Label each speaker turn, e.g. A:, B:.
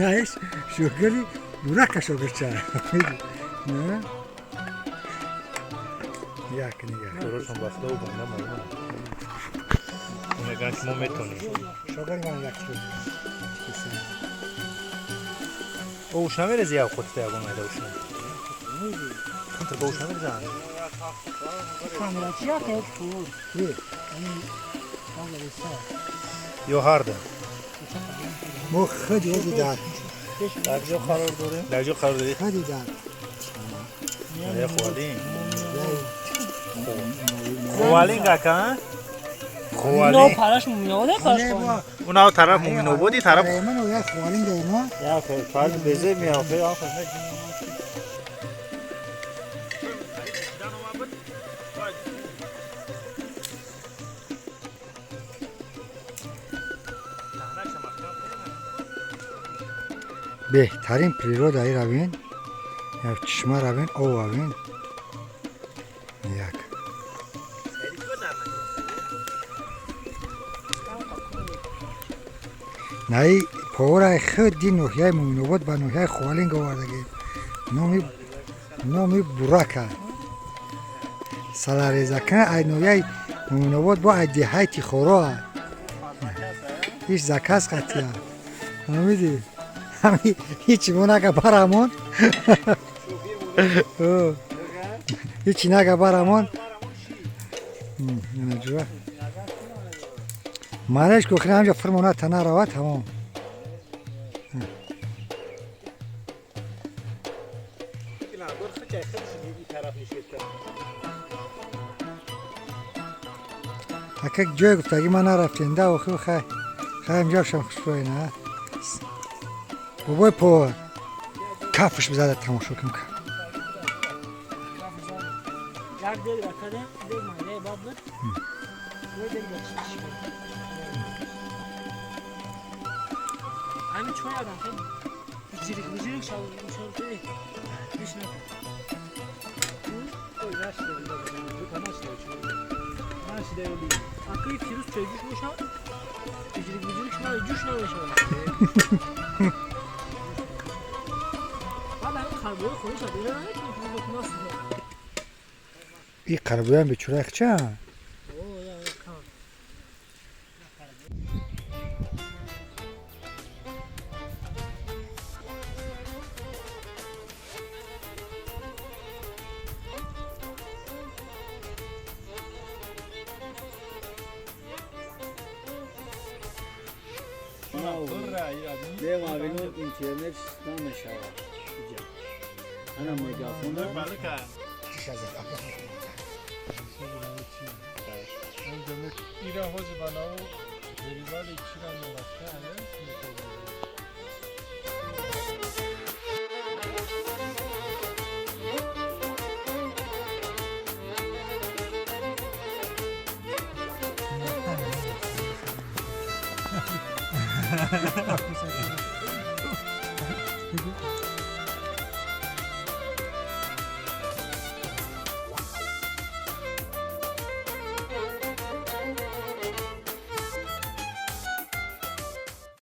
A: نایش شوگری دورا شوگر چای نه یک نگاه
B: درستم بسته و بنده مایمون اونه گنش ما میتونیم
A: شوگری من یک شد
B: او شمیر زیاد خودت اگه میده اوشن انت با اوشن میزن
C: کامراتی ها که پور
B: یا هرده
A: مو خدی دیدار
B: در جا قرار داره در جا قرار داری
A: خدی دار
B: نه خوالین خوالین کاکا
C: اینو
B: خوالین
C: پارش میاده پارش کنه
B: اونا طرف مومن بودی طرف
A: منو یا خوالین ده ما
B: یا فعل بزه میافه آخه
A: بهترین پریرودایی روین یا چشمه روین او روین یک نایی پاورای خود دی نوحیه مومنوباد با نوحیه خوالین گواردگی نامی براکه سلاریزه کنه ای نوحیه مومنوباد با ای دیهای تی خورا هیچ زکاس قطیه همیدی همی هیچی مونگه برامون هیچی نگه برامون نجوه مالش که خیلی همجا فرمونه تنه روه تمام اکه جای گفتگی ما نرفتینده و خیلی همجا شم خوشبایی نه بابای پا کفش بزده تماشا کن
C: یک دل بکره دل مانه باب بود دل بچیش همین چون آدم خیلی بزرگ شاید کنی بیش نکن اوی راش داریم تماش داریم اکوی فیروز چایگوش باشا بزرگ شما جوش نمیشه
A: این قربوی هم بچوره اخچه
D: نه مابینو اینترنت نمیشه انا مگافون
E: ایران حوزی بناو دریوال ایچیران نمسته همه
A: Ha ha ha.